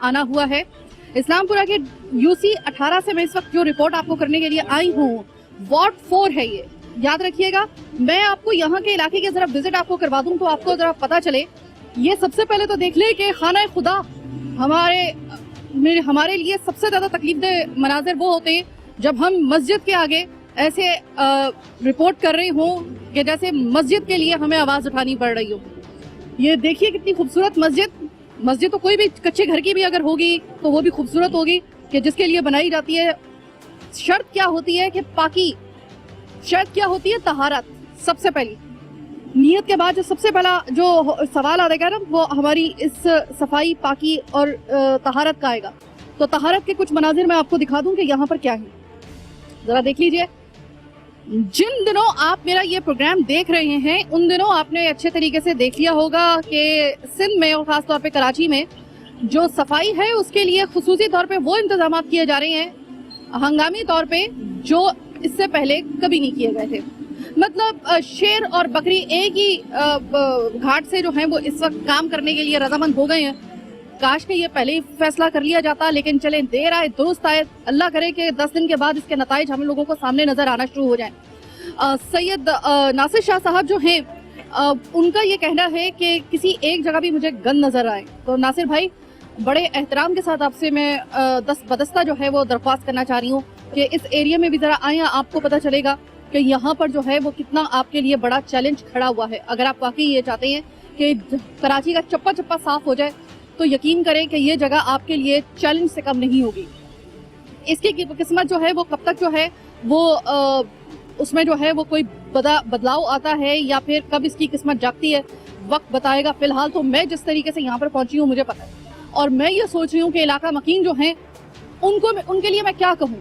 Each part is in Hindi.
आना हुआ है। इस्लामपुरा के यूसी 18 से मैं इस वक्त जो रिपोर्ट आपको करने के लिए आई हूँ, वार्ड 4 है ये, याद रखिएगा। मैं आपको यहाँ के इलाके के जरा विजिट आपको करवा दूं तो आपको जरा पता चले। ये सबसे पहले तो देख ले कि खाना खुदा हमारे लिए सबसे ज्यादा तकलीफदेह मनाजिर वो होते हैं जब हम मस्जिद के आगे ऐसे रिपोर्ट कर रही हूँ कि जैसे मस्जिद के लिए हमें आवाज उठानी पड़ रही हो। ये देखिए कितनी खूबसूरत मस्जिद तो कोई भी कच्चे घर की भी अगर होगी तो वो भी खूबसूरत होगी कि जिसके लिए बनाई जाती है। शर्त क्या होती है कि पाकी, शर्त क्या होती है? तहारत। सबसे पहली नियत के बाद जो सबसे पहला जो सवाल आएगा ना वो हमारी इस सफाई, पाकी और तहारत का आएगा। तो तहारत के कुछ मनाजिर मैं आपको दिखा दूं कि यहाँ पर क्या है, जरा देख लीजिए। जिन दिनों आप मेरा ये प्रोग्राम देख रहे हैं उन दिनों आपने अच्छे तरीके से देख लिया होगा कि सिंध में और खासतौर पे कराची में जो सफाई है उसके लिए खुसूसी तौर पे वो इंतजाम किए जा रहे हैं हंगामी तौर पे जो इससे पहले कभी नहीं किए गए थे। मतलब शेर और बकरी एक ही घाट से जो है वो इस वक्त काम करने के लिए रजामंद हो गए हैं। काश के ये पहले ही फैसला कर लिया जाता, लेकिन चले देर आए दुरुस्त आए। अल्लाह करे कि 10 दिन के बाद इसके नताइज हम लोगों को सामने नजर आना शुरू हो जाए। सैयद नासिर शाह साहब जो हैं उनका ये कहना है कि किसी एक जगह भी मुझे गंद नजर आए। तो नासिर भाई, बड़े एहतराम के साथ आपसे मैं बदस्ता जो है वो दरख्वास्त करना चाह रही हूँ कि इस एरिया में भी जरा आए, आपको पता चलेगा कि यहाँ पर जो है वो कितना आपके लिए बड़ा चैलेंज खड़ा हुआ है। अगर आप वाकई ये चाहते हैं कि कराची का चप्पा चप्पा साफ हो जाए तो यकीन करें कि ये जगह आपके लिए चैलेंज से कम नहीं होगी। इसकी किस्मत जो है वो कब तक जो है वो उसमें जो है वो कोई बदलाव आता है या फिर कब इसकी किस्मत जागती है, वक्त बताएगा। फिलहाल तो मैं जिस तरीके से यहाँ पर पहुंची हूँ मुझे पता है, और मैं ये सोच रही हूँ कि इलाका मकीन जो हैं उनके लिए मैं क्या कहूँ।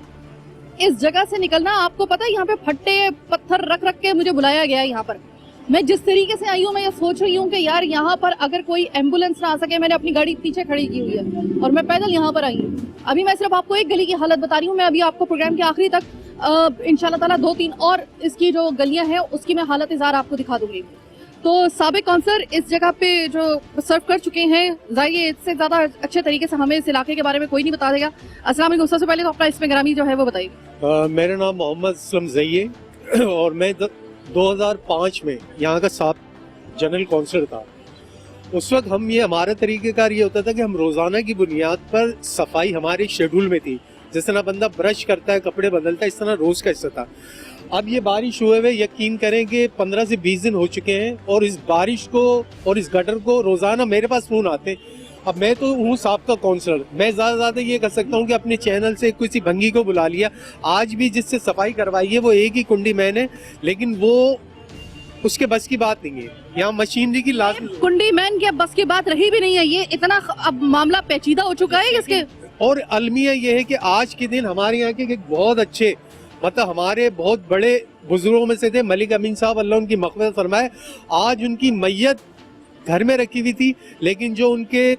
इस जगह से निकलना, आपको पता है यहाँ पे फट्टे पत्थर रख रख के मुझे बुलाया गया है। यहाँ पर मैं जिस तरीके से आई हूँ मैं ये सोच रही हूँ कि यार यहाँ पर अगर कोई एम्बुलेंस ना आ सके, मैंने अपनी गाड़ी पीछे खड़ी की हुई है और मैं पैदल यहाँ पर आई हूँ। अभी मैं सिर्फ आपको एक गली की हालत बता रही हूँ, मैं अभी आपको प्रोग्राम के आखिरी तक इंशाल्लाह ताला 2-3 और इसकी जो गलियां हैं उसकी मैं हालत इज़ार आपको दिखा दूंगी। तो साबिक काउंसलर इस जगह पे जो सर्व कर चुके हैं, जाहिर इससे ज्यादा अच्छे तरीके से हमें इस इलाके के बारे में कोई नहीं बता देगा। अस्सलाम वालेकुम। सबसे पहले तो अपना इसमें ग्रामी जो है वो बताइए। मेरा नाम मोहम्मद असलम ज़ैये और मैं 2005 में यहाँ का साब जनरल काउंसलर था। उस वक्त हमारा तरीक़ेकार ये होता था कि हम रोज़ाना की बुनियाद पर सफाई हमारे शेड्यूल में थी। जिस तरह बंदा ब्रश करता है, कपड़े बदलता है, इस तरह रोज़ का हिस्सा था। अब ये बारिश हुए हुए यकीन करें कि 15 से 20 दिन हो चुके हैं और इस बारिश को और इस गटर को रोज़ाना मेरे पास फ़ोन आते हैं। अब मैं तो हूँ साबका काउंसलर, मैं ज़्यादा ये कर सकता हूँ कि अपने चैनल से किसी भंगी को बुला लिया। आज भी जिससे सफाई करवाई है वो एक ही कुंडी मैन है, लेकिन वो उसके बस की बात नहीं है। यहाँ मशीनरी की लाजम, कुंडी मैन की अब बस की बात रही भी नहीं है। ये इतना अब मामला पेचीदा हो चुका है इसके। और अलमिया ये है कि आज के दिन हमारे यहाँ के एक बहुत अच्छे, मतलब हमारे बहुत बड़े बुजुर्गों में से थे मलिक अमीन साहब, अल्लाह उनकी मग़फ़िरत फरमाए। आज उनकी मैयत घर में रखी हुई थी, लेकिन जो उनके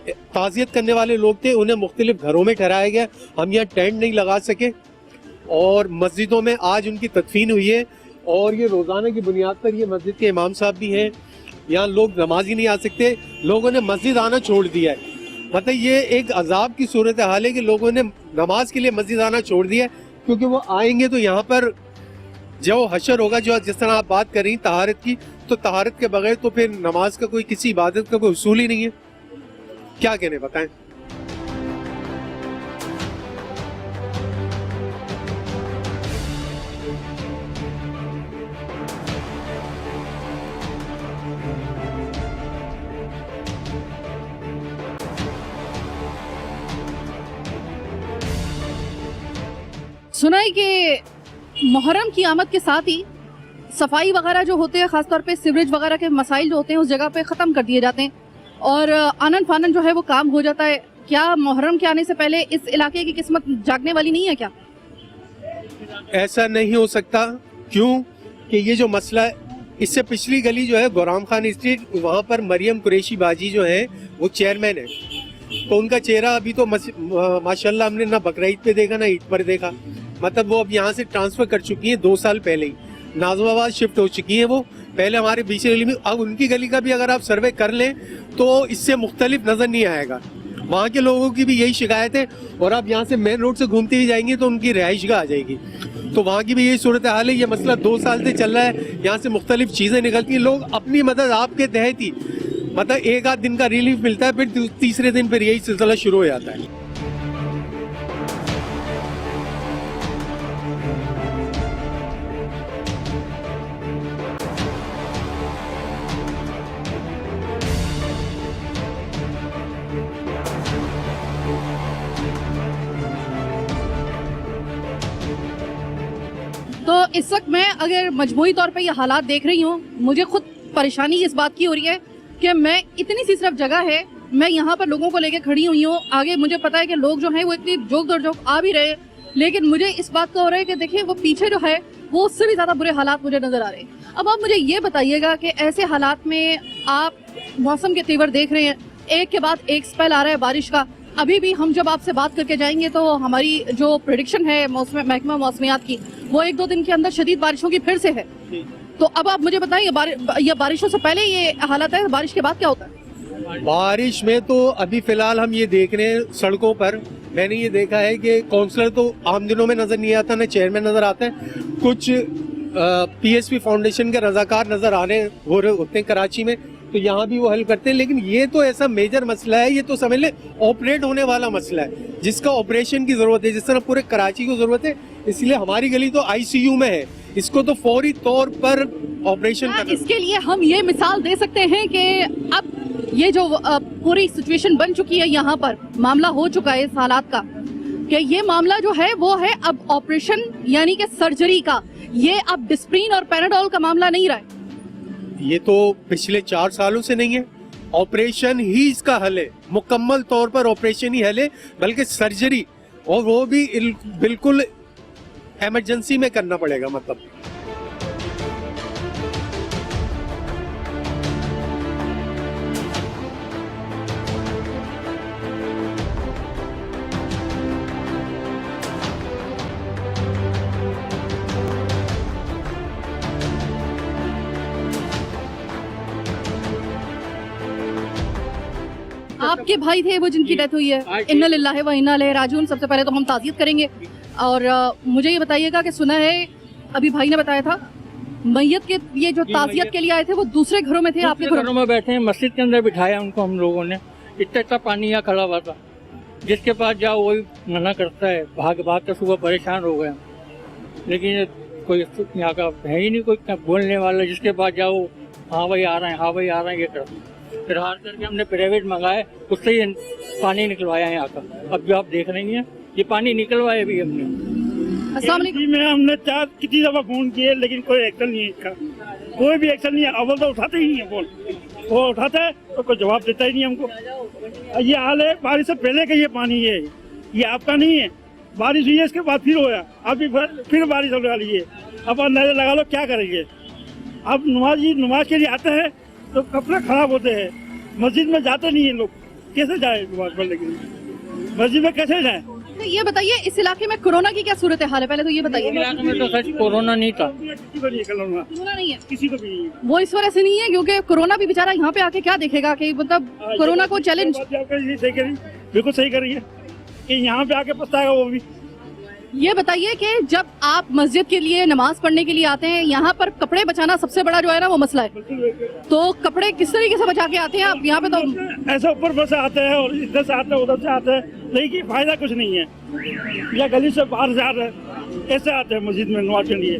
ताज़ियत करने वाले लोग थे उन्हें मुख्तलिफ घरों में ठहराया गया। हम यहाँ टेंट नहीं लगा सके और मस्जिदों में आज उनकी तदफीन हुई है। और ये रोज़ाना की बुनियाद पर ये मस्जिद के इमाम साहब भी हैं। यहाँ लोग नमाज ही नहीं आ सकते, लोगों ने मस्जिद आना छोड़ दिया है। मतलब ये एक अजाब की सूरत हाल है कि लोगों ने नमाज के लिए मस्जिद आना छोड़ दिया है, क्योंकि वो आएंगे तो यहाँ पर जो हशर होगा, जो जिस तरह आप बात कर रही तहारत की, तो तहारत के बगैर तो फिर नमाज का कोई, किसी इबादत का कोई उसूल ही नहीं है। क्या कहने बताएं। सुना है कि मुहर्रम की आमद के साथ ही सफाई वगैरह जो होते हैं, खासतौर पे सीवरेज वगैरह के मसाइल जो होते हैं उस जगह पे ख़त्म कर दिए जाते हैं और आनन फानन जो है वो काम हो जाता है। क्या मुहर्रम के आने से पहले इस इलाके की किस्मत जागने वाली नहीं है क्या? ऐसा नहीं हो सकता। क्यों कि ये जो मसला है, इससे पिछली गली जो है गुलाम खान स्ट्रीट, वहाँ पर मरियम कुरैशी बाजी जो है वो चेयरमैन है, तो उनका चेहरा अभी तो माशाल्लाह हमने ना बकरीद पे देखा ना ईद पर देखा। मतलब वो अब यहाँ से ट्रांसफर कर चुकी है 2 साल पहले ही, नाज़िमाबाद शिफ्ट हो चुकी है वो। पहले हमारे बीच गली में, अब उनकी गली का भी अगर आप सर्वे कर लें तो इससे मुख्तलिफ नज़र नहीं आएगा। वहाँ के लोगों की भी यही शिकायत है। और आप यहाँ से मेन रोड से घूमते हुए जाएंगे तो उनकी रिहाइशगाह आ जाएगी, तो वहाँ की भी यही सूरत हाल है। ये मसला 2 साल से चल रहा है, यहाँ से मुख्तलिफ चीज़ें निकलती हैं, लोग अपनी मदद आपके तहत ही, मतलब एक आध दिन का रिलीफ मिलता है, फिर तीसरे दिन फिर यही सिलसिला शुरू हो जाता है। तो इस वक्त मैं अगर मजमूई तौर पे ये हालात देख रही हूँ, मुझे खुद परेशानी इस बात की हो रही है कि मैं इतनी सी सिर्फ जगह है, मैं यहाँ पर लोगों को लेकर खड़ी हुई हूँ। आगे मुझे पता है कि लोग जो हैं वो इतनी जोक दर जोक आ भी रहे हैं, लेकिन मुझे इस बात का हो रहा है कि देखिए वो पीछे जो है वो उससे भी ज़्यादा बुरे हालात मुझे नज़र आ रहे हैं। अब आप मुझे ये बताइएगा कि ऐसे हालात में आप मौसम के तेवर देख रहे हैं, एक के बाद एक स्पेल आ रहा है बारिश का। अभी भी हम जब आपसे बात करके जाएंगे तो हमारी जो प्रेडिक्शन है महकमा मौसमियात की, वो 1-2 दिन के अंदर शदीद बारिशों की फिर से है। तो अब आप मुझे बताइए, ये बारिशों से पहले ये हालत है, बारिश के बाद क्या होता है? बारिश में तो अभी फिलहाल हम ये देख रहे हैं सड़कों पर, मैंने ये देखा है कि काउंसलर तो आम दिनों में नजर नहीं आता, न चेयरमैन नजर आते हैं, कुछ PSP फाउंडेशन के रजाकार नजर आने हो रहे होते हैं कराची में, तो यहाँ भी वो हल करते हैं। लेकिन ये तो ऐसा मेजर मसला है, ये तो समझ ले ऑपरेट होने वाला मसला है, जिसका ऑपरेशन की जरूरत है, जिस तरह पूरे कराची को जरूरत है। इसलिए हमारी गली तो ICU में है, इसको तो फौरी तौर पर ऑपरेशन करना। इसके लिए हम ये मिसाल दे सकते हैं कि अब ये जो पूरी सिचुएशन बन चुकी है, यहाँ पर मामला हो चुका है इस हालात का, कि ये मामला जो है वो है अब ऑपरेशन यानी कि सर्जरी का, ये अब डिस्प्रिन और पैराडोल का मामला नहीं रहा है। ये तो पिछले 4 सालों से नहीं है, ऑपरेशन ही इसका हल है, मुकम्मल तौर पर ऑपरेशन ही हल है, बल्कि सर्जरी, और वो भी बिल्कुल इमरजेंसी में करना पड़ेगा। मतलब आपके भाई थे वो जिनकी डेथ हुई है, इन्ना लिल्लाहि व इन्ना इलैहि राजिऊन। सबसे पहले तो हम ताज़ियत करेंगे, और मुझे ये बताइएगा कि सुना है अभी भाई ने बताया था मैयत के ये जो ताज़ियत के लिए आए थे वो दूसरे घरों में थे, आपके घरों में बैठे हैं, मस्जिद के अंदर बिठाया उनको हम लोगों ने। इतना पानी यहाँ खड़ा हुआ था, जिसके पास जाओ वही मना करता है, भाग भाग कर सुबह परेशान हो गए। लेकिन कोई यहाँ का है ही नहीं कोई बोलने वाला, जिसके पास जाओ हाँ भाई आ रहे हैं, हाँ भाई आ रहे हैं, ये करते। फिर हार करके हमने प्राइवेट मंगाए, उससे ही पानी निकलवाया यहाँ का। अब जो आप देख रही हैं ये पानी निकलवाया भी हमने। में हमने 4 कितनी दफा फोन किए, लेकिन कोई एक्शन नहीं है इसका, कोई भी एक्शन नहीं है। अव्वल तो उठाते ही नहीं है फोन, वो उठाता है तो कोई जवाब देता ही नहीं हमको। ये हाल है बारिश से पहले का, ये पानी है, ये आपका नहीं है। बारिश हुई है, इसके बाद फिर होया, अभी फिर बारिश होने वाली है। अब अंदाजा लगा लो क्या करेंगे। अब नमाज के लिए आते हैं तो कपड़े खराब होते हैं, मस्जिद में जाते नहीं है लोग, कैसे जाए नमाज पढ़ने के लिए, मस्जिद में कैसे जाए? तो ये बताइए इस इलाके में कोरोना की क्या सूरत हाल है, पहले तो ये बताइए। इलाके में तो सच कोरोना नहीं था, किसी को नहीं है कोरोना, कोरोना नहीं है, किसी को भी नहीं है। वो इस वजह से नहीं है क्योंकि कोरोना भी बेचारा यहाँ पे आके क्या देखेगा कि मतलब कोरोना को चैलेंज। बिल्कुल सही कर रही है कि यहाँ पे आके पछताएगा वो भी। ये बताइए कि जब आप मस्जिद के लिए नमाज पढ़ने के लिए आते हैं, यहाँ पर कपड़े बचाना सबसे बड़ा जो है ना वो मसला है, तो कपड़े किस तरीके से बचा के आते हैं आप यहाँ पे? तो ऐसा ऊपर से आते हैं और इधर से आते हैं उधर से आते हैं, लेकिन फायदा कुछ नहीं है। या गली से बाहर से आते हैं, ऐसे आते हैं मस्जिद में नमाज के लिए।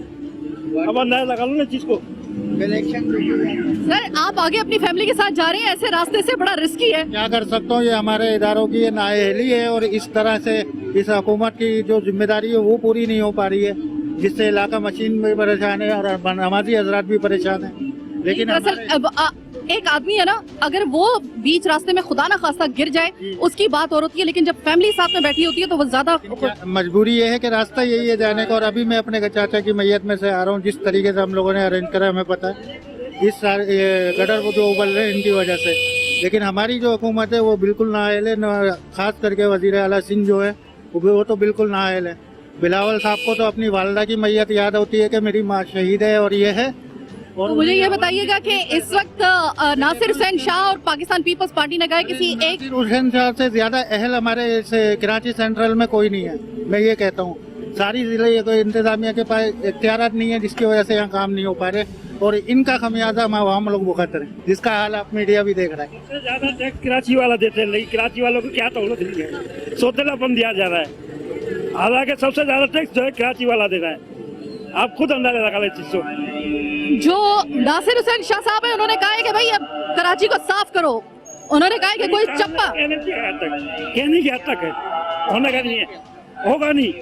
अब अंदाजा लगा लो ना चीज को। सर आप आगे अपनी फैमिली के साथ जा रहे हैं, ऐसे रास्ते से बड़ा रिस्की है। क्या कर सकता हूँ, ये हमारे इदारों की ये नाअहली है, और इस तरह से इस हुकूमत की जो जिम्मेदारी है वो पूरी नहीं हो पा रही है, जिससे इलाका मशीन भी परेशान है और नमाजी हजरात भी परेशान है। लेकिन एक आदमी है ना, अगर वो बीच रास्ते में खुदा ना खास्ता गिर जाए उसकी बात और होती है, लेकिन जब फैमिली साथ में बैठी होती है तो वो ज्यादा मजबूरी ये है कि रास्ता यही है जाने का। और अभी मैं अपने चाचा की मैयत में से आ रहा हूँ, जिस तरीके से हम लोगों ने अरेंज करा हमें पता है, इस गटर वो जो उबल रहे हैं इनकी वजह से। लेकिन हमारी जो हुकूमत है वो बिल्कुल नाअहल है, खास करके वजीर आला सिंह जो है वो तो बिल्कुल नाअहल है। बिलावल साहब को तो अपनी वालदा की मैयत याद होती है कि मेरी माँ शहीद है और ये है, तो मुझे ये बताइएगा कि इस वक्त नासिर हुसैन शाह और पाकिस्तान पीपल्स पार्टी ने कहा है किसी एक नासिर हुसैन शाह से ज्यादा अहल हमारे इस कराची सेंट्रल में कोई नहीं है। मैं ये कहता हूँ सारी जिले ये तो इंतजामिया के पास इख्तियारात नहीं है, जिसकी वजह से यहाँ काम नहीं हो पा रहे और इनका खमियाजा हम लोग भुगत रहे हैं, जिसका हाल आप मीडिया भी देख रहा है। सबसे ज्यादा टैक्स कराची वाला देते हैं, लेकिन कराची वालों को क्या सहूलत नहीं है, सौतेलापन दिया जा रहा है। हालांकि सबसे ज्यादा टैक्स जो है कराची वाला दे रहा है। आप खुद अंदाजा लगा लें चीज को। जो नासिर हुसैन शाह साहब है उन्होंने कहा है कि भाई अब कराची को साफ करो। उन्होंने कहा है कि कोई चप्पा कहने की हद तक है, होने का नहीं है, होगा नहीं।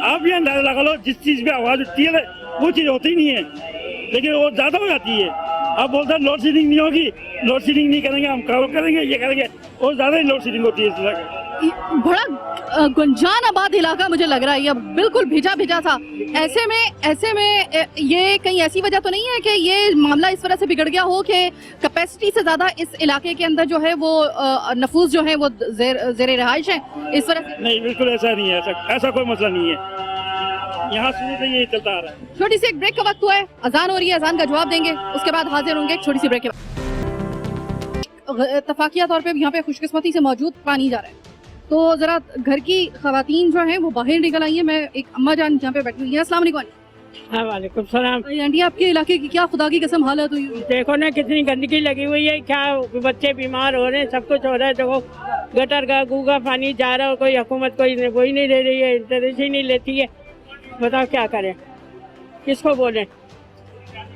आप ये अंदाजा लगा लो जिस चीज पे आवाज उठती है वो चीज होती ही नहीं है, लेकिन वो ज्यादा हो जाती है। आप बोलते हैं लोड शेडिंग नहीं होगी, लोड शेडिंग नहीं करेंगे, हम काम करेंगे, ये करेंगे, और ज्यादा ही लोड शेडिंग होती है इस तरह। बड़ा गुंजान आबाद इलाका मुझे लग रहा है, ये बिल्कुल भिजा भिजा था। ऐसे में ये कहीं ऐसी वजह तो नहीं है कि ये मामला इस वजह से बिगड़ गया हो कि कैपेसिटी से ज्यादा इस इलाके के अंदर जो है वो नफूस जो है वो जेर रहाइश है, इस वजह से? नहीं, बिल्कुल ऐसा नहीं है, ऐसा कोई मसला नहीं है। यहाँ शुरू से यही चलता आ रहा है। छोटी सी एक ब्रेक का वक्त हुआ है, अजान हो रही है, अजान का जवाब देंगे, उसके बाद हाजिर होंगे। छोटी सी ब्रेक के बाद इत्तफाकिया तौर पे यहाँ पे खुशकिस्मती से मौजूद पानी जा रहा है, तो जरा घर की खवातीन जो हैं वो बाहर निकल आई है। मैं एक अम्मा जान यहाँ पे बैठी हुई है। अस्सलाम वालेकुम। हाँ, वालेकुम सलाम। आंटी, आपके इलाके की क्या खुदा की कसम हालत हुई है? देखो ना कितनी गंदगी लगी हुई है, क्या बच्चे बीमार हो रहे हैं, सब कुछ हो रहा है। देखो गटर का गूगा पानी जा रहा है, कोई हुकूमत कोई नहीं दे रही है, इंटरेस्ट ही नहीं लेती है। बताओ क्या करें, किसको बोले?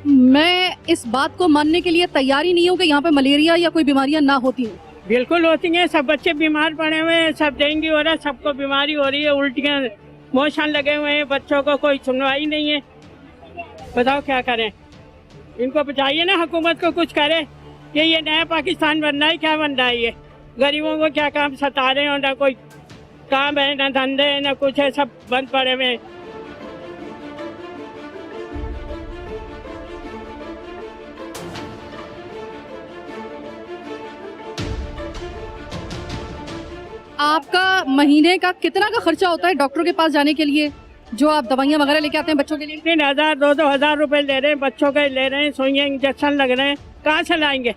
मैं इस बात को मानने के लिए तैयार ही नहीं हूँ कि यहाँ पे मलेरिया या कोई बीमारियाँ ना होती हैं। बिल्कुल होती हैं, सब बच्चे बीमार पड़े हुए हैं, सब डेंगू हो रहा है, सबको बीमारी हो रही है, उल्टियाँ मोशन लगे हुए हैं, बच्चों को कोई सुनवाई नहीं है। बताओ क्या करें, इनको बचाइए ना, हुकूमत को कुछ करे। ये नया पाकिस्तान बन रहा है, क्या बन रहा है? ये गरीबों को क्या काम सता रहे हो, ना कोई काम है, ना धंधे है, ना कुछ है, सब बंद पड़े हुए हैं। आपका महीने का कितना का खर्चा होता है डॉक्टर के पास जाने के लिए, जो आप दवाइयाँ वगैरह लेके आते हैं बच्चों के लिए? 3,000 2,000 रुपए ले रहे हैं, बच्चों के ले रहे हैं, सुइयां इंजेक्शन लग रहे हैं, कहाँ से लाएंगे?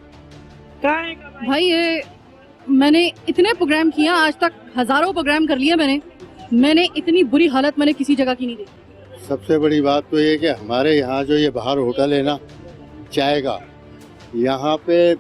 कहाँ है भाई ये मैंने इतने प्रोग्राम किया, आज तक हजारों प्रोग्राम कर लिए मैंने इतनी बुरी हालत मैंने किसी जगह की नहीं देखी। सबसे बड़ी बात तो ये कि हमारे यहाँ जो ये बाहर होटल है ना चाय का, यहाँ पे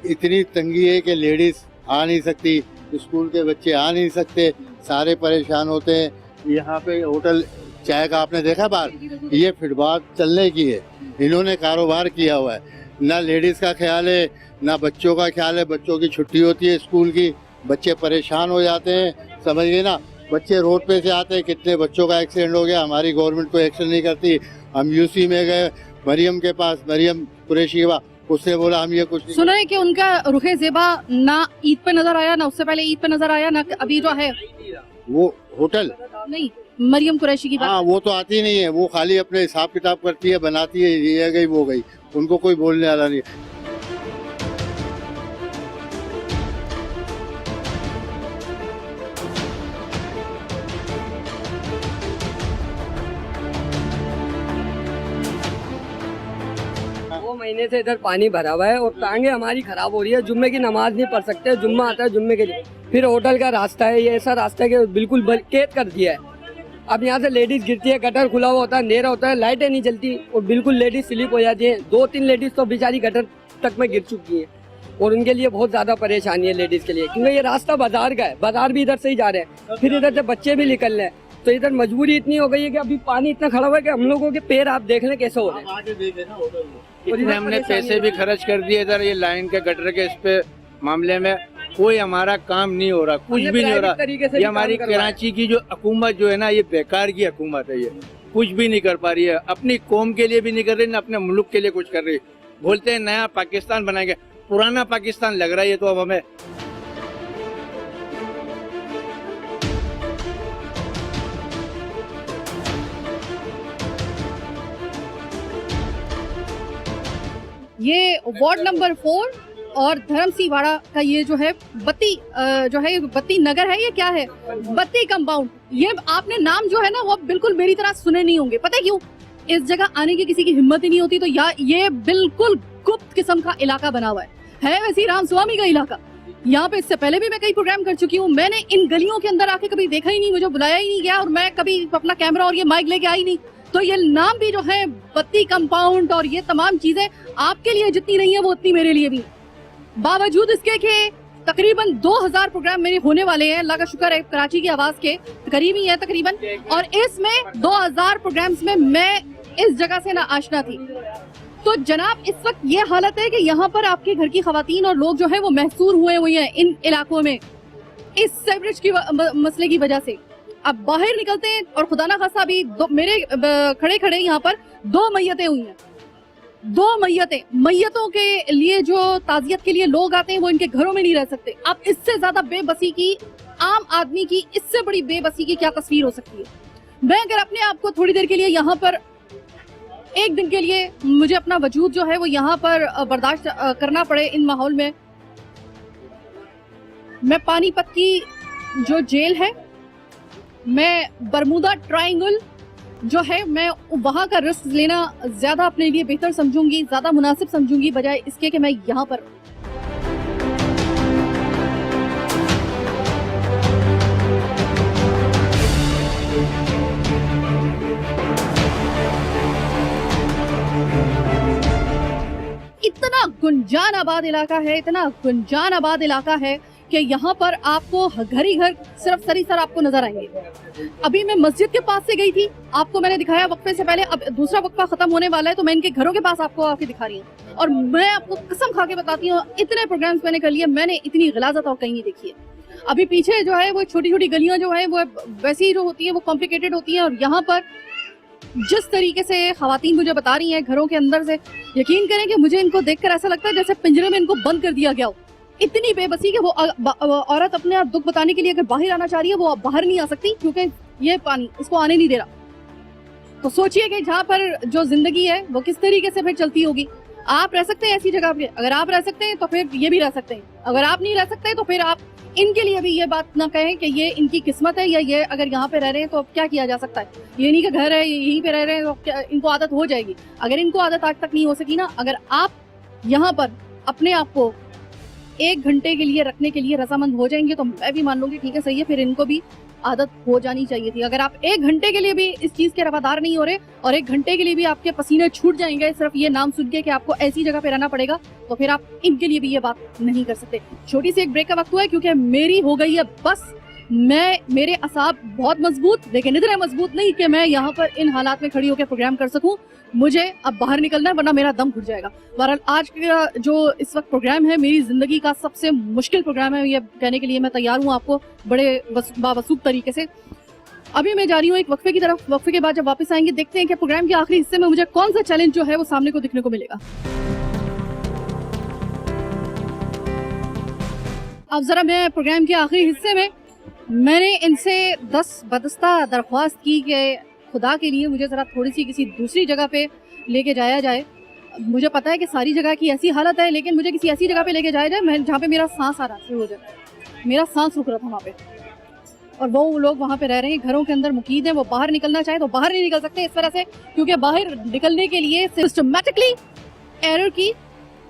इतनी तंगी है कि लेडीज आ नहीं सकती, स्कूल के बच्चे आ नहीं सकते, सारे परेशान होते हैं। यहाँ पे होटल चाय का आपने देखा बाहर, ये फुटपाथ चलने की है, इन्होंने कारोबार किया हुआ है। ना लेडीज का ख्याल है, ना बच्चों का ख्याल है। बच्चों की छुट्टी होती है स्कूल की, बच्चे परेशान हो जाते हैं, समझिए ना। बच्चे रोड पे से आते हैं, कितने बच्चों का एक्सीडेंट हो गया, हमारी गवर्नमेंट कोई एक्शन नहीं करती। हम यूसी में गए मरियम के पास, मरियम कुरैशी, उससे बोला हम ये कुछ सुना है कि उनका रुखे ज़ेबा ना ईद पे नजर आया, ना उससे पहले ईद पे नजर आया, ना अभी जो है वो होटल नहीं। मरियम कुरैशी की बात, हाँ, वो तो आती नहीं है, वो खाली अपने हिसाब किताब करती है, बनाती है, ये गई वो गई, उनको कोई बोलने वाला नहीं। महीने से इधर पानी भरा हुआ है और टांगे हमारी खराब हो रही है, जुम्मे की नमाज नहीं पढ़ सकते, जुम्मा आता है जुम्मे के लिए, फिर होटल का रास्ता है, ये ऐसा रास्ता है कि बिल्कुल कैद कर दिया है। अब यहाँ से लेडीज गिरती है, गटर खुला हुआ होता है, अंधेरा होता है, लाइटें नहीं चलती और बिल्कुल लेडीज स्लिप हो जाती है। 2-3 लेडीज तो बेचारी गटर तक में गिर चुकी है और उनके लिए बहुत ज्यादा परेशानी है लेडीज के लिए, क्योंकि ये रास्ता बाजार का है, बाजार भी इधर से ही जा रहे हैं, फिर इधर से बच्चे भी निकल रहे हैं, तो इधर मजबूरी इतनी हो गई है कि अभी पानी इतना खड़ा हुआ है कि हम लोगों के पैर आप देख लें कैसे हो रहे हैं। इतने हमने पैसे भी खर्च कर दिए इधर ये लाइन के गटर के इस पे मामले में, कोई हमारा काम नहीं हो रहा, कुछ भी नहीं हो रहा। ये हमारी कराची की जो हुकूमत जो है ना, ये बेकार की हुकूमत है, ये कुछ भी नहीं कर पा रही है, अपनी कौम के लिए भी नहीं कर रही, ना अपने मुल्क के लिए कुछ कर रही। बोलते हैं नया पाकिस्तान बनाएंगे, पुराना पाकिस्तान लग रहा है ये तो अब हमें। ये वार्ड नंबर 4 और धर्मसीवाड़ा का ये जो है बत्ती नगर है, ये क्या है, बत्ती कंपाउंड। ये आपने नाम जो है ना वो बिल्कुल मेरी तरह सुने नहीं होंगे। पता है क्यों? इस जगह आने की किसी की हिम्मत ही नहीं होती। तो ये बिल्कुल गुप्त किस्म का इलाका बना हुआ है वैसे रामस्वामी का इलाका। यहाँ पे इससे पहले भी मैं कई प्रोग्राम कर चुकी हूँ, मैंने इन गलियों के अंदर आके कभी देखा ही नहीं, मुझे बुलाया ही नहीं गया और मैं कभी अपना कैमरा और ये माइक लेके आई नहीं। तो ये नाम भी जो है बत्ती कंपाउंड और ये तमाम चीजें आपके लिए जितनी नहीं है वो उतनी मेरे लिए भी। बावजूद इसके कि तकरीबन 2000 प्रोग्राम मेरे होने वाले हैं, अल्लाह का शुक्र है कराची की आवाज के करीब ही है तकरीबन, और इसमें 2000 प्रोग्राम्स में मैं इस जगह से ना आशना थी। तो जनाब इस वक्त ये हालत है कि यहाँ पर आपके घर की खवातीन और लोग जो है वो महसूर हुए हैं इन इलाकों में इस सीवरेज की मसले की वजह से। अब बाहर निकलते हैं और खुदा ना खासा अभी मेरे खड़े खड़े यहाँ पर 2 मैयतें हुई हैं, 2 मैयतों के लिए जो ताजियत के लिए लोग आते हैं वो इनके घरों में नहीं रह सकते। अब इससे ज्यादा बेबसी की आम आदमी की, इससे बड़ी बेबसी की क्या तस्वीर हो सकती है। मैं अगर अपने आप को थोड़ी देर के लिए यहाँ पर एक दिन के लिए मुझे अपना वजूद जो है वो यहाँ पर बर्दाश्त करना पड़े इन माहौल में, मैं पानीपत की जो जेल है, मैं बरमुदा ट्रायंगल जो है, मैं वहां का रिस्क लेना ज्यादा अपने लिए बेहतर समझूंगी, ज्यादा मुनासिब समझूंगी बजाय इसके कि मैं यहाँ पर। इतना गुंजान आबाद इलाका है, इतना गुंजान आबाद इलाका है कि यहाँ पर आपको घर ही घर सिर्फ सरीसर आपको नजर आएंगे। अभी मैं मस्जिद के पास से गई थी, आपको मैंने दिखाया वक्फे से पहले, अब दूसरा वक्फा खत्म होने वाला है तो मैं इनके घरों के पास आपको आके दिखा रही हूँ। और मैं आपको कसम खा के बताती हूँ इतने प्रोग्राम्स मैंने कर लिए, मैंने इतनी गिलाजत और कहीं नहीं देखी है। अभी पीछे जो है वो छोटी छोटी गलियां जो है वो वैसी जो होती है वो कॉम्प्लिकेटेड होती है, और यहाँ पर जिस तरीके से खवातीन मुझे बता रही हैं घरों के अंदर से, यकीन करें कि मुझे इनको देखकर ऐसा लगता है जैसे पिंजरे में इनको बंद कर दिया गया हो। इतनी बेबसी कि वो औरत अपने आप दुख बताने के लिए अगर बाहर आना चाह रही है वो बाहर नहीं आ सकती क्योंकि ये पानी इसको आने नहीं दे रहा। तो सोचिए कि जहाँ पर जो जिंदगी है वो किस तरीके से फिर चलती होगी। आप रह सकते हैं ऐसी जगह पे, अगर आप रह सकते हैं तो फिर ये भी रह सकते हैं, अगर आप नहीं रह सकते तो फिर आप इनके लिए भी ये बात ना कहें कि ये इनकी किस्मत है या ये अगर यहाँ पे रह रहे हैं तो अब क्या किया जा सकता है। ये इन्हीं का घर है, यहीं पे रह रहे हैं तो क्या इनको आदत हो जाएगी। अगर इनको आदत आज तक नहीं हो सकी ना, अगर आप यहाँ पर अपने आप को 1 घंटे के लिए रखने के लिए रजामंद हो जाएंगे तो मैं भी मान लूंगी ठीक है सही है, फिर इनको भी आदत हो जानी चाहिए थी। अगर आप 1 घंटे के लिए भी इस चीज के रवादार नहीं हो रहे और 1 घंटे के लिए भी आपके पसीने छूट जाएंगे सिर्फ ये नाम सुन के कि आपको ऐसी जगह पे रहना पड़ेगा, तो फिर आप इनके लिए भी ये बात नहीं कर सकते। छोटी सी एक ब्रेक का वक्त हुआ है क्योंकि मेरी हो गई है बस। मेरे असाब बहुत मजबूत, लेकिन इतने मजबूत नहीं कि मैं यहाँ पर इन हालात में खड़ी होकर प्रोग्राम कर सकूं। मुझे अब बाहर निकलना है वरना मेरा दम घुट जाएगा। बहरहाल आज का जो इस वक्त प्रोग्राम है मेरी जिंदगी का सबसे मुश्किल प्रोग्राम है, ये कहने के लिए मैं तैयार हूँ आपको बड़े बावसूख तरीके से। अभी मैं जा रही हूँ एक वक्फे की तरफ। वक्फे के बाद जब वापस आएंगे देखते हैं कि प्रोग्राम के आखिरी हिस्से में मुझे कौन सा चैलेंज जो है वो सामने को दिखने को मिलेगा। अब जरा मैं प्रोग्राम के आखिरी हिस्से में मैंने इनसे 10 बदस्ता दरख्वास्त की कि खुदा के लिए मुझे ज़रा थोड़ी सी किसी दूसरी जगह पे लेके जाया जाए। मुझे पता है कि सारी जगह की ऐसी हालत है, लेकिन मुझे किसी ऐसी जगह पे लेके जाया जाए जहाँ पे मेरा सांस आ रहा शुरू हो जाए। मेरा सांस रुक रहा था वहाँ पे, और वो लोग वहाँ पे रह रहे हैं, घरों के अंदर मुकीद हैं। वो बाहर निकलना चाहे तो बाहर नहीं निकल सकते इस तरह से, क्योंकि बाहर निकलने के लिए सिस्टमेटिकली एरर की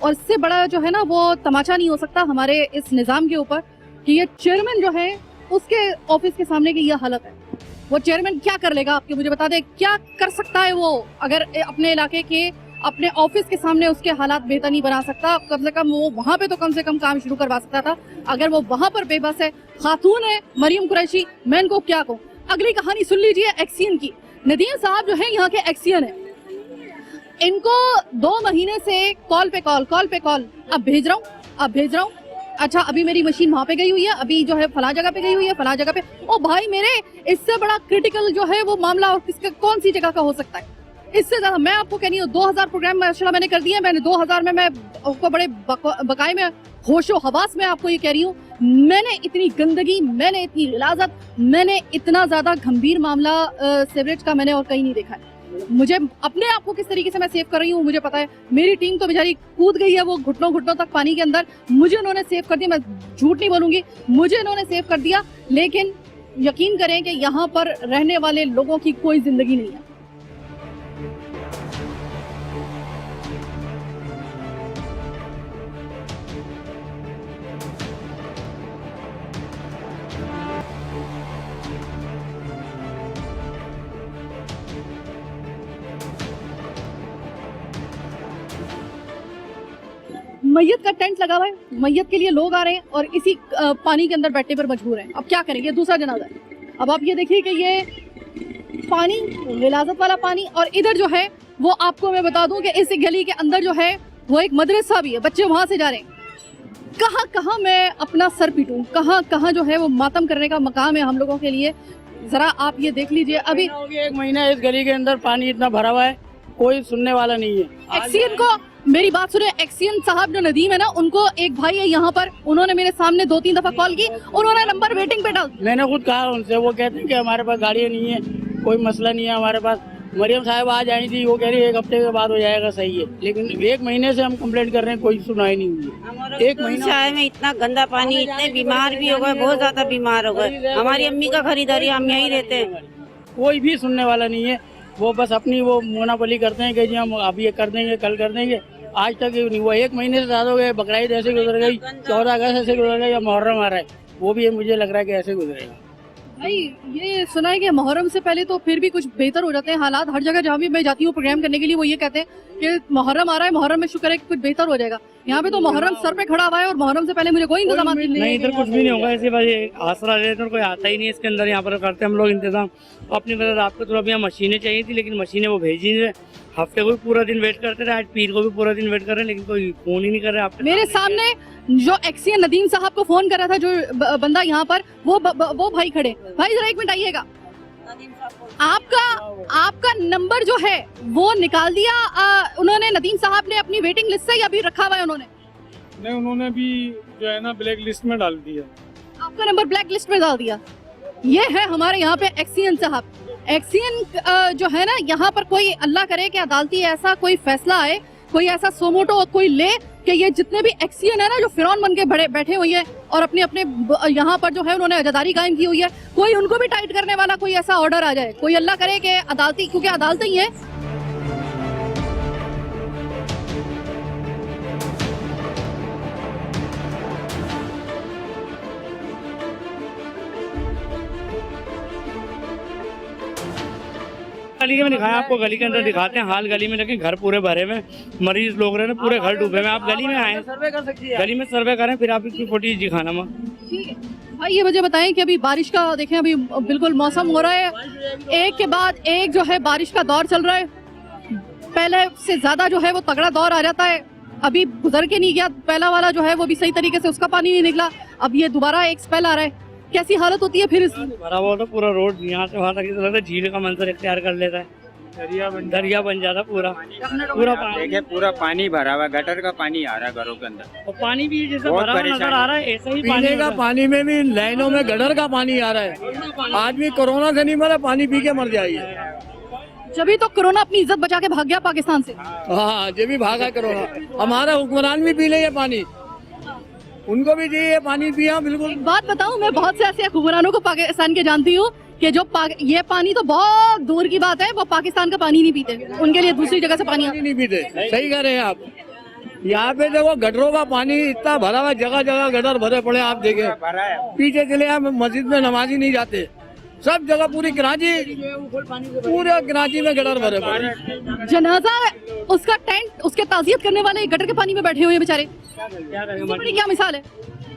और इससे बड़ा जो है ना वो तमाचा नहीं हो सकता हमारे इस निज़ाम के ऊपर कि ये चेयरमैन जो है उसके ऑफिस के सामने की यह हालत है। वो चेयरमैन क्या कर लेगा आपके, मुझे बता दे क्या कर सकता है वो? अगर अपने इलाके के अपने ऑफिस के सामने उसके हालात बेहतर नहीं बना सकता, कम से कम वो वहाँ पे तो कम से कम काम शुरू करवा सकता था। अगर वो वहाँ पर बेबस है, खातून है मरियम कुरैशी, मैं इनको क्या कहूँ। अगली कहानी सुन लीजिए एक्सियन की। नदीम साहब जो है यहाँ के एक्सियन है, इनको 2 महीने से कॉल पे कॉल अब भेज रहा हूँ। अच्छा अभी मेरी मशीन वहाँ पे गई हुई है, अभी जो है फला जगह पे गई हुई है, फला जगह पे। ओ भाई मेरे, इससे बड़ा क्रिटिकल जो है वो मामला और किसका कौन सी जगह का हो सकता है इससे ज्यादा। मैं आपको कह रही हूँ 2000 प्रोग्राम माशाल्लाह मैंने कर दिए। मैंने 2000 में मैं आपको बड़े बकाए में होशो हवास में आपको ये कह रही हूँ, मैंने इतनी गंदगी, मैंने इतनी गिलाजत, मैंने इतना ज्यादा गंभीर मामला सीवरेज का मैंने और कहीं नहीं देखा है। मुझे अपने आप को किस तरीके से मैं सेव कर रही हूँ मुझे पता है। मेरी टीम तो बेचारी कूद गई है वो घुटनों तक पानी के अंदर, मुझे उन्होंने सेव कर दिया। मैं झूठ नहीं बोलूंगी, मुझे उन्होंने सेव कर दिया, लेकिन यकीन करें कि यहाँ पर रहने वाले लोगों की कोई जिंदगी नहीं है। मैयत का टेंट लगा हुआ है, मैयत के लिए लोग आ रहे हैं और इसी पानी के अंदर बैठने पर मजबूर हैं। अब क्या करेंगे, दूसरा जनाजा है। अब आप ये देखिए कि ये पानी गिलाजत वाला पानी, और इधर जो है वो आपको मैं बता दूं कि इस गली के अंदर जो है वो एक मदरसा भी है, बच्चे वहां से जा रहे हैं। कहाँ कहाँ मैं अपना सर पीटूं, कहाँ कहाँ जो है वो मातम करने का मकाम है हम लोगों के लिए। जरा आप ये देख लीजिए, अभी 1 महीना इस गली के अंदर पानी इतना भरा हुआ है, कोई सुनने वाला नहीं है। एक्सीएन को मेरी बात सुने, एक्सीएन साहब जो नदीम है ना, उनको एक भाई है यहाँ पर, उन्होंने मेरे सामने 2-3 दफा कॉल की, उन्होंने नंबर वेटिंग पे डाल। मैंने खुद कहा उनसे, वो कहते हैं कि हमारे पास गाड़ियाँ नहीं है, कोई मसला नहीं है हमारे पास। मरियम साहब आज आई थी, वो कह रही है 1 हफ्ते के बाद हो जाएगा, सही है। लेकिन 1 महीने से हम कंप्लेंट कर रहे हैं, कोई सुनाई नहीं हुई है। 1 महीना चाय में इतना गंदा पानी, इतने बीमार भी हो गए, बहुत ज्यादा बीमार हो गए। हमारी अम्मी का खरीदारी, हम यहीं रहते हैं, कोई भी सुनने वाला नहीं है। वो बस अपनी वो मोनापोली करते हैं कि जी हम अभी ये कर देंगे, कल कर देंगे। आज तक नहीं हुआ, 1 महीने से ज्यादा हो गए। बकरीद ऐसे गुजर गई, 14 अगस्त ऐसे गुजर गई, या मुहर्रम आ रहा है, वो भी मुझे लग रहा है कि ऐसे गुजरेगा। भाई ये सुना है कि मुहर्रम से पहले तो फिर भी कुछ बेहतर हो जाते हैं हालात। हर जगह जहाँ भी मैं जाती हूँ प्रोग्राम करने के लिए, वो ये कहते हैं कि मुहर्रम आ रहा है, मुहर्रम में शुक्र है कि कुछ बेहतर हो जाएगा। यहाँ पे तो मुहर्रम सर पे खड़ा हुआ है और मुहर्रम से पहले मुझे कोई इंतजाम नहीं, इधर कुछ भी नहीं होगा। ऐसे बात आसरा ले तो कोई आता ही नहीं इसके अंदर। यहाँ पर करते हम लोग इंतजाम अपनी वजह। रात को थोड़ा यहाँ मशीनें चाहिए थी, लेकिन मशीनें वो भेजी नहीं। हफ्ते को भी पूरा दिन वेट करते रहे, आज पीर को भी पूरा दिन वेट कर रहे हैं, लेकिन कोई फोन ही नहीं कर रहा। मेरे सामने जो एक्सीएन नदीम साहब को फोन करा था, जो बंदा यहाँ पर, वो भाई खड़े। भाई जरा 1 मिनट आइएगा, आपका नंबर जो है वो निकाल दिया उन्होंने, नदीम साहब ने अपनी वेटिंग लिस्ट से, या अभी रखा हुआ है उन्होंने? नहीं, उन्होंने भी जो है ना ब्लैक लिस्ट में डाल दिया। आपका नंबर ब्लैक लिस्ट में डाल दिया। ये है हमारे यहाँ पे एक्सीएन साहब। एक्सीएन जो है ना, यहाँ पर कोई अल्लाह करे कि अदालती ऐसा कोई फैसला आए, कोई ऐसा सोमोटो कोई ले कि ये जितने भी एक्सीएन है ना, जो फिरौन बन के बैठे हुए हैं और अपने अपने यहाँ पर जो है उन्होंने आजादारी कायम की हुई है, कोई उनको भी टाइट करने वाला कोई ऐसा ऑर्डर आ जाए। कोई अल्लाह करे कि अदालती, क्योंकि अदालतें ही है। गली में दिखाया आपको, गली के अंदर दिखाते हैं हाल। गली में देखें, घर पूरे भरे में, मरीज लोग रहे, पूरे घर डूबे में। आप गली में आए, सर्वे कर सकती है, गली में सर्वे करें, फिर आप इसकी फोटो दिखाना। ठीक है भाई, ये मुझे बताएं कि अभी बारिश का देखें, अभी बिल्कुल मौसम हो रहा है, एक के बाद एक जो है बारिश का दौर चल रहा है। पहले से ज्यादा जो है वो तगड़ा दौर आ जाता है। अभी गुजर के नहीं गया पहला वाला जो है वो भी सही तरीके से उसका पानी नहीं निकला, अब ये दोबारा एक स्पेल आ रहा है। कैसी हालत होती है फिर? भरा हुआ तो पूरा रोड यहाँ से वहाँ तक झील का मंजर इख्तियार कर लेता है, दरिया बन जाता पूरा पानी। देखिए पूरा पानी भरा हुआ, गटर का पानी आ रहा है घरों के अंदर, और पानी भी जैसे भरा हुआ नजर आ रहा है, ऐसा ही पीने का पानी में भी लाइनों में गटर का पानी आ रहा है। आदमी कोरोना से नहीं मरा, पानी पी के मर जाएगी। जब तो कोरोना अपनी इज्जत बचा के भाग गया पाकिस्तान से। हाँ, जब भी भागा कोरोना। हमारा हुक्मरान भी पी ले ये पानी, उनको भी चाहिए पानी पिया। बिल्कुल। एक बात बताऊं, मैं बहुत से ऐसे हुक्मरानों को पाकिस्तान के जानती हूँ कि जो ये पानी तो बहुत दूर की बात है, वो पाकिस्तान का पानी नहीं पीते, उनके लिए दूसरी जगह से पानी नहीं पीते। सही कह रहे हैं आप। यहाँ पे देखो गटरों का पानी इतना भरा हुआ, जगह जगह गटर भरे पड़े। आप देखें पीछे चले, आप मस्जिद में नमाजी नहीं जाते, सब जगह पूरी कराची, पूरे कराची में गटर भरे पड़े। जनाजा उसका टेंट, उसके ताजियत करने वाले गटर के पानी में बैठे हुए हैं बेचारे। क्या मिसाल है?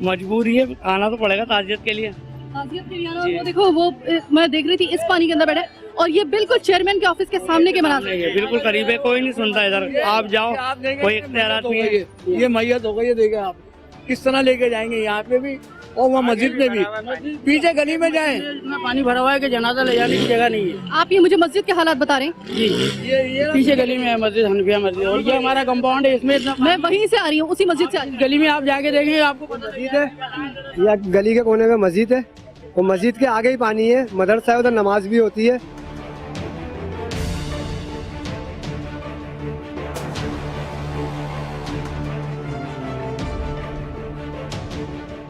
मजबूरी है, आना तो पड़ेगा ताजियत के लिए। ताजियत के लिए आना। वो देखो, वो मैं देख रही थी इस पानी के अंदर बैठे, और ये बिल्कुल चेयरमैन के ऑफिस के सामने के मनाज़िर है, बिल्कुल करीब है, कोई नहीं सुनता इधर। आप जाओ, कोई इख्तियारात नहीं है। ये मैयत हो गई, ये देखे आप किस तरह लेके जाएंगे। यहाँ पे भी और वहाँ मस्जिद में भी, पीछे गली में जाएं, इतना पानी भरा हुआ है कि जनाजा ले जाने की जगह नहीं है। आप ये मुझे मस्जिद के हालात बता रहे हैं? जी, ये पीछे गली में है मस्जिद, हनफिया मस्जिद, और ये हमारा कंपाउंड है, इसमें इतना। मैं वहीं से आ रही हूँ, उसी मस्जिद से आ रही हूँ। गली में आप जाके देखेंगे, आपको मस्जिद है, या गली के कोने में मस्जिद है, और मस्जिद के आगे ही पानी है, मदरसा है, उधर नमाज भी होती है।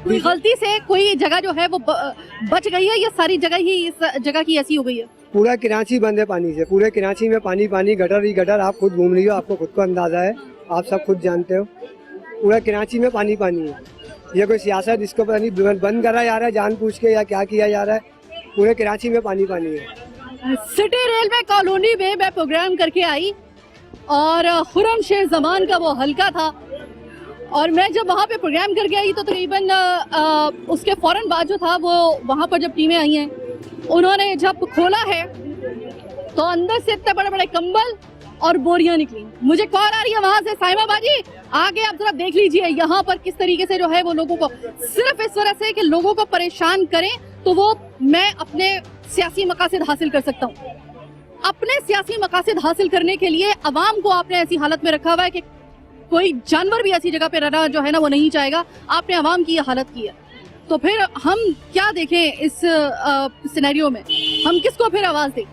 कोई गलती से कोई जगह जो है वो बच गई है, या सारी जगह ही इस जगह की ऐसी हो गई है? पूरा कराची बंद है पानी से, पूरे कराची में पानी पानी, गटर ही गटर। आप खुद घूम रही हो, आपको खुद को अंदाजा है, आप सब खुद जानते हो, पूरा कराची में पानी पानी है। ये कोई सियासत इसको पता नहीं बंद करा जा रहा है जानबूझ के, या क्या किया जा रहा है। पूरे कराची में पानी पानी है। सिटी रेलवे कॉलोनी में मैं प्रोग्राम करके आई, और खुर्रम शेर जमान का वो हल्का था, और मैं जब वहाँ पे प्रोग्राम करके आई तो तकरीबन उसके फौरन बाद जो था वो वहाँ पर जब टीमें आई हैं उन्होंने जब खोला है तो अंदर से इतने बड़े बड़े कंबल और बोरियां निकली। मुझे कॉल आ रही है वहां से, साइमा बाजी आगे आप जरा देख लीजिए यहाँ पर किस तरीके से जो है वो लोगों को सिर्फ इस वजह से कि लोगों को परेशान करें तो वो मैं अपने सियासी मकासद हासिल कर सकता हूँ। अपने सियासी मकासद हासिल करने के लिए अवाम को आपने ऐसी हालत में रखा हुआ है कि कोई जानवर भी ऐसी जगह पे रहना जो है ना वो नहीं चाहेगा। आपने अवाम की ये हालत की है, तो फिर हम क्या देखें इस सिनेरियो में, हम किसको फिर आवाज दें?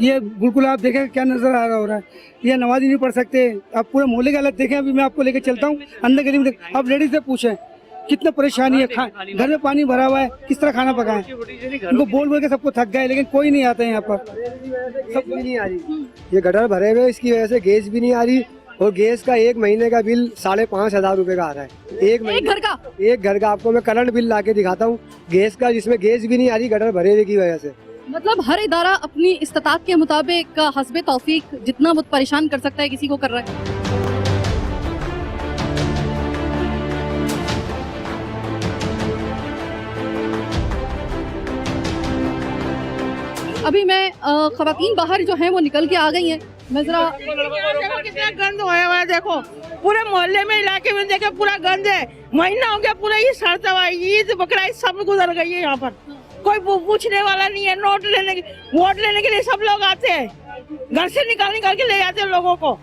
ये बिल्कुल आप देखें क्या नजर आ रहा हो रहा है, ये नमाज ही नहीं पढ़ सकते। आप पूरे मोहल्ले की हालत देखें, अभी मैं आपको लेकर चलता हूँ अंदर गली में, आप लेडीज से पूछें कितना परेशानी है। घर में पानी भरा हुआ है, किस तरह खाना पकाएं? उनको बोल बोल के सबको थक गए, लेकिन कोई नहीं आता है यहाँ पर। सब भी नहीं आ रही, ये गटर भरे हुए, इसकी वजह से गैस भी नहीं आ रही और गैस का 1 महीने का बिल 5,500 रुपए का आ रहा है। एक घर का आपको मैं करंट बिल ला के दिखाता हूँ गैस का, जिसमें गैस भी नहीं आ रही गटर भरे हुए की वजह से। मतलब हर इदारा अपनी इस्तात के मुताबिक हस्बे तौफीक जितना वो परेशान कर सकता है किसी को कर रहा है। अभी मैं खवातीन बाहर जो हैं वो निकल के आ गई हैं। मैं जरा देखो कितना गंद होया हुआ है, देखो पूरे मोहल्ले में इलाके में देखो पूरा गंद है। महीना हो गया पूरा ये सड़ता हुआ, ईद बकरा सब गुजर गई है। यहाँ पर कोई पूछने वाला नहीं है। वोट लेने के लिए सब लोग आते हैं, घर से निकाल के ले जाते हैं लोगों को।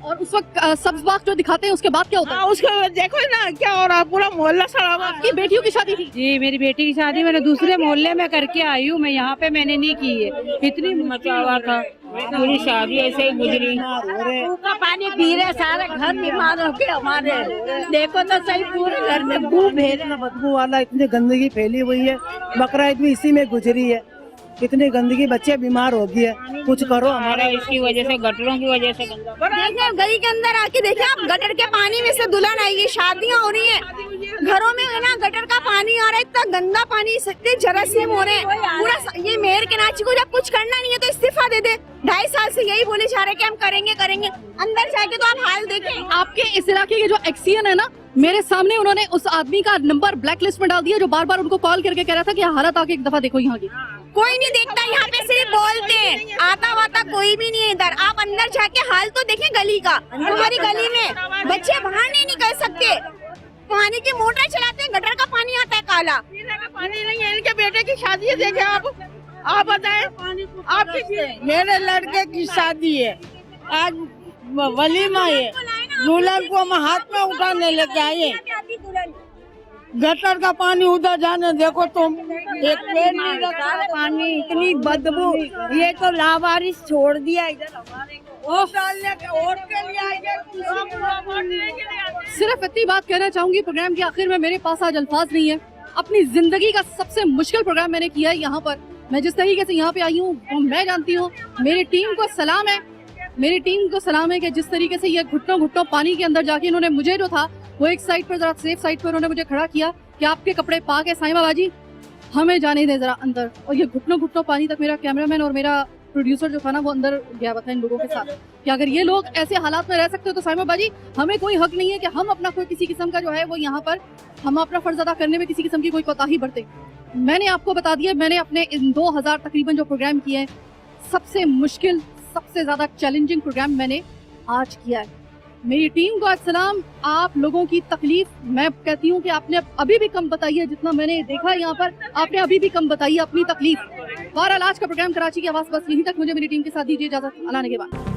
और उस वक्त सब्ज बाग जो दिखाते हैं उसके बाद क्या होता है? उसके देखो ना क्या हो रहा है, पूरा मोहल्ला सड़ा हुआ। आपकी बेटियों की शादी थी? जी मेरी बेटी की शादी मैंने दूसरे मोहल्ले में करके आई हूँ, मैं यहाँ पे मैंने नहीं की है। इतनी मचा हुआ था, पूरी शादी ऐसे ही गुजरी। का पानी पी रहे, सारे घर बीमार हो गए हमारे। देखो तो सही पूरे घर में बदबू वाला, इतनी गंदगी फैली हुई है। बकरा ईद भी इसी में गुजरी है, इतनी गंदगी, बच्चे बीमार हो गए। कुछ करो हमारा, इसकी वजह से गटरों की वजह से देखिए गली के अंदर आके देखिए आप, गटर के पानी में से दुल्हन आएगी, शादियाँ हो रही है, घरों में है ना गटर का पानी आ रहा है, इतना गंदा पानी, इतने जरासीम हो रहे हैं। पूरा ये मेयर कराची को जब कुछ करना नहीं है तो इस्तीफा दे दे। 2.5 साल से यही बोले जा रहे हैं कि हम करेंगे। अंदर जाके तो आप हाल देखें। आपके इस इलाके के जो एक्सीएन है ना, मेरे सामने उन्होंने उस आदमी का नंबर ब्लैक लिस्ट में डाल दिया जो बार बार उनको कॉल करके कह रहा था कि हालत आके एक दफा देखो यहाँ की। कोई नहीं देखता यहाँ पे, सिर्फ बोलते हैं, आता वाता कोई भी नहीं है इधर। आप अंदर जाके हाल तो देखें गली का। हमारी गली में बच्चे बाहर नहीं निकल सकते, पानी की मोटर चलाते हैं, गटर का पानी आता है काला। पानी नहीं है। इनके बेटे की शादी है, देखे आप बताएं। आपकी मेरे लड़के की शादी है, आज वलीमा है, दुल्हन को हम हाथ में उठाने लेके आए। गटर का पानी उधर जाने देखो तुम, एक पेड़ नहीं रखा पानी, इतनी बदबू। ये तो लावारिस छोड़ दिया इधर हमारे को। सिर्फ इतनी बात कहना चाहूंगी, प्रोग्राम के आखिर में मेरे पास आज अल्फाज नहीं है। अपनी जिंदगी का सबसे मुश्किल प्रोग्राम मैंने किया है यहाँ पर। मैं जिस तरीके से यहाँ पे आई हूँ वो मैं जानती हूँ। मेरी टीम को सलाम है, मेरी टीम को सलाम है कि जिस तरीके से ये घुटनों पानी के अंदर जाके इन्होंने मुझे जो था वो एक साइड पर, जरा सेफ साइड पर उन्होंने मुझे खड़ा किया कि आपके कपड़े पाक है साइमा बाजी, हमें जाने दे जरा अंदर। और ये घुटनों पानी तक मेरा कैमरामैन और मेरा प्रोड्यूसर जो था ना वो अंदर गया हुआ था इन लोगों के साथ कि अगर ये लोग ऐसे हालात में रह सकते हो तो साइमा बाजी हमें कोई हक नहीं है कि हम अपना कोई किसी किस्म का जो है वो यहाँ पर हम अपना फर्ज अदा करने में किसी किस्म की कोई कोताही बरते। मैंने आपको बता दिया, मैंने अपने इन 2000 तकरीबन जो प्रोग्राम किए हैं, सबसे मुश्किल, सबसे ज्यादा चैलेंजिंग प्रोग्राम मैंने आज किया है। मेरी टीम को सलाम। आप लोगों की तकलीफ मैं कहती हूँ कि आपने अभी भी कम बताई है, जितना मैंने देखा यहाँ पर आपने अभी भी कम बताई है अपनी तकलीफ। बहरहाल आज का प्रोग्राम कराची की आवाज़ बस यहीं तक। मुझे मेरी टीम के साथ दीजिए इजाजत। अल्लाह ने के बाद।